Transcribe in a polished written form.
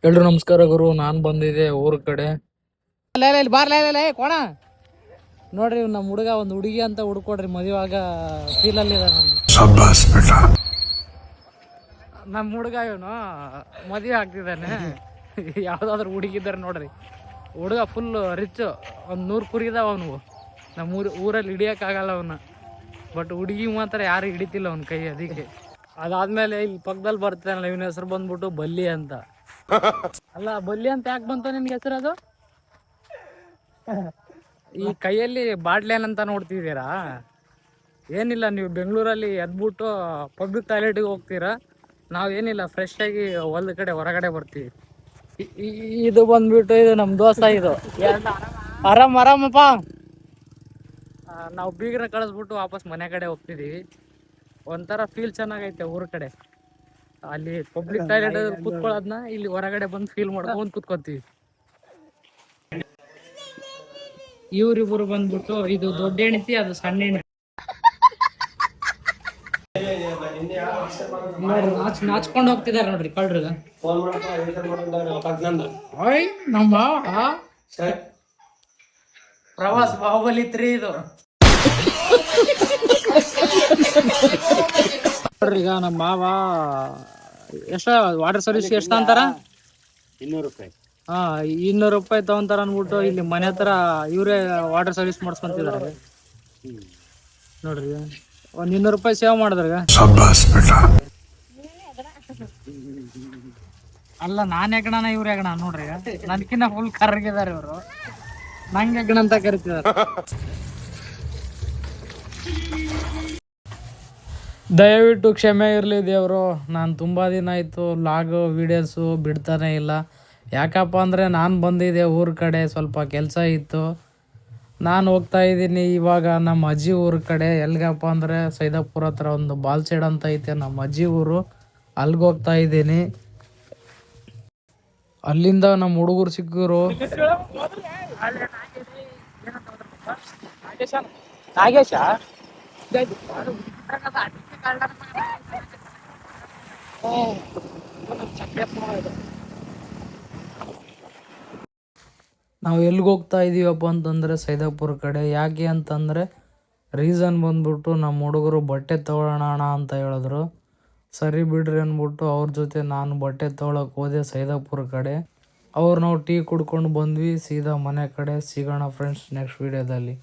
ಎಲ್ರು ನಮಸ್ಕಾರ ಗುರು. ನಾನ್ ಬಂದಿದ್ದೆ ಊರ್ ಕಡೆ. ಕೋಣ ನೋಡ್ರಿ ನಮ್ಮ ಹುಡುಗ ಒಂದು ಹುಡುಗಿ ಅಂತ ಹುಡ್ಕೊಡ್ರಿ, ಮದುವಾಗ ಫೀಲ್ ಅಲ್ಲಿ ನಮ್ಮ ಹುಡುಗ ಇವನು ಮದುವೆ ಆಗ್ತಿದ್ದಾನೆ. ಯಾವ್ದಾದ್ರು ಹುಡುಗಿದ್ದಾರೆ ನೋಡ್ರಿ. ಹುಡುಗ ಫುಲ್ ರಿಚ್, ಒಂದು 100 ಕುರಿದಾವ ಅವನು. ನಮ್ಮ ಊರಲ್ಲಿ ಹಿಡಿಯೋಕ್ಕಾಗಲ್ಲ ಅವನ್ನ, ಬಟ್ ಹುಡುಗಿ ಮಾತ್ರ ಯಾರು ಹಿಡಿತಿಲ್ಲ ಅವನ ಕೈ. ಅದಕ್ಕೆ ಅದಾದ್ಮೇಲೆ ಇಲ್ಲಿ ಪಕ್ಕದಲ್ಲಿ ಬರ್ತಾನಲ್ಲ, ಇವನ ಹೆಸರು ಬಂದ್ಬಿಟ್ಟು ಬಲ್ಲಿ ಅಂತ. ಅಲ್ಲ, ಬಲ್ಲಿ ಅಂತ ಯಾಕೆ ಬಂತು ನಿನ್ಗೆ ಹೆಸರು? ಅದು ಈ ಕೈಯಲ್ಲಿ ಬಾಟ್ಲೇನ್ ಅಂತ ನೋಡ್ತಿದ್ದೀರಾ? ಏನಿಲ್ಲ, ನೀವು ಬೆಂಗಳೂರಲ್ಲಿ ಎದ್ಬಿಟ್ಟು ಪಬ್ಲಿಕ್ ಟಾಯ್ಲೆಟಿಗೆ ಹೋಗ್ತೀರಾ, ನಾವೇನಿಲ್ಲ ಫ್ರೆಶ್ ಆಗಿ ಹೊಲದ ಕಡೆ ಹೊರಗಡೆ ಬರ್ತೀವಿ. ಇದು ಬಂದ್ಬಿಟ್ಟು ಇದು ನಮ್ಮ ದೋಸ್ತ. ಇದು ಆರಾಮಪ್ಪ. ನಾವು ಬೀಗ್ರ ಕಳಿಸ್ಬಿಟ್ಟು ವಾಪಸ್ ಮನೆ ಕಡೆ ಹೋಗ್ತಿದೀವಿ. ಒಂಥರ ಫೀಲ್ ಚೆನ್ನಾಗೈತೆ ಊರ ಕಡೆ. ಅಲ್ಲಿ ಪಬ್ಲಿಕ್ ಟಾಯ್ಲೆಟ್ ಕುತ್ಕೊಳ್ಳೋದನ್ನ ಇಲ್ಲಿ ಹೊರಗಡೆ ಬಂದು ಫೀಲ್ ಮಾಡ್ಕೊಂಡು ಕುತ್ಕೊಂತೀವಿ. ಇವ್ರಿಬ್ರು ಬಂದ್ಬಿಟ್ಟು ಇದು ದೊಡ್ಡ ಹೆಂಡತಿ, ಅದು ಸಣ್ಣ ಹೆಂಡತಿ. ನಾಚ್ಕೊಂಡು ಹೋಗ್ತಿದಾರೆ ನೋಡ್ರಿ ಕಳ್ರಿಗೆ. ನಮ್ಮ ಪ್ರವಾಸ ಬಾಹುಬಲಿ 3 ಇದು. ನೋಡ್ರಿ, ಈಗ ನಮ್ಮ ಮಾವ ಎಷ್ಟ ವಾಟರ್ ಸರ್ವಿಸ್ ಎಷ್ಟ ಅಂತಾರ? 200 ರೂಪಾಯಿ. 200 ರೂಪಾಯಿ ತಗೊಂತಾರ ಅನ್ಬಿಟ್ಟು ಇಲ್ಲಿ ಮನೆ ಹತ್ರ ಇವರೇ ವಾಟರ್ ಸರ್ವಿಸ್ ಮಾಡಿಸ್ಕೊಂತಿದಾರೆ ನೋಡ್ರಿ. ಒಂದ್ 200 ರೂಪಾಯಿ ಸೇವ್ ಮಾಡಿದ್ರಾಗ. ಅಲ್ಲ, ನಾನ್ ಹೆಗಣ ಇವ್ರ ಹೆಗಣ ನೋಡ್ರಿ. ನನ್ಕಿನ್ನ ಫುಲ್ ಕರ್ಗಿದಾರೆ ಇವರು, ನಂಗೆ ಹೆಗಣ ಅಂತ ಕರಿತಿದಾರೆ. ದಯವಿಟ್ಟು ಕ್ಷಮೆ ಇರಲಿ ದೇವರು. ನಾನು ತುಂಬ ದಿನ ಆಯಿತು ಲಾಗು ವೀಡಿಯೋಸು ಬಿಡ್ತಾನೆ ಇಲ್ಲ. ಯಾಕಪ್ಪ ಅಂದರೆ ನಾನು ಬಂದಿದ್ದೆ ಊರ ಕಡೆ, ಸ್ವಲ್ಪ ಕೆಲಸ ಇತ್ತು. ನಾನು ಹೋಗ್ತಾ ಇದ್ದೀನಿ ಇವಾಗ ನಮ್ಮ ಅಜ್ಜಿ ಊರ ಕಡೆ. ಎಲ್ಗಪ್ಪ ಅಂದರೆ ಸೈದಾಪುರ ಹತ್ರ ಒಂದು ಬಾಲ್ಸೈಡ್ ಅಂತ ಐತೆ ನಮ್ಮ ಅಜ್ಜಿ ಊರು, ಅಲ್ಲಿಗೆ ಹೋಗ್ತಾ ಇದ್ದೀನಿ. ಅಲ್ಲಿಂದ ನಮ್ಮ ಹುಡುಗರು ಸಿಕ್ಕರು. ನಾಗೇಶ ನಾವು ಎಲ್ಲಿಗೆ ಹೋಗ್ತಾ ಇದ್ದೀವಪ್ಪ ಅಂತಂದರೆ ಸೈದಾಪುರ ಕಡೆ. ಯಾಕೆ ಅಂತಂದರೆ ರೀಸನ್ ಬಂದ್ಬಿಟ್ಟು ನಮ್ಮ ಹುಡುಗರು ಬಟ್ಟೆ ತೊಗೊಳ್ಳೋಣ ಅಂತ ಹೇಳಿದ್ರು. ಸರಿ ಬಿಡ್ರಿ ಅಂದ್ಬಿಟ್ಟು ಅವ್ರ ಜೊತೆ ನಾನು ಬಟ್ಟೆ ತೊಗೊಳಕ್ಕೆ ಹೋದೆ ಸೈದಾಪುರ ಕಡೆ. ನಾವು ಟೀ ಕುಡ್ಕೊಂಡು ಬಂದ್ವಿ. ಸೀದಾ ಮನೆ ಕಡೆ ಸಿಗೋಣ ಫ್ರೆಂಡ್ಸ್ ನೆಕ್ಸ್ಟ್ ವೀಡಿಯೋದಲ್ಲಿ.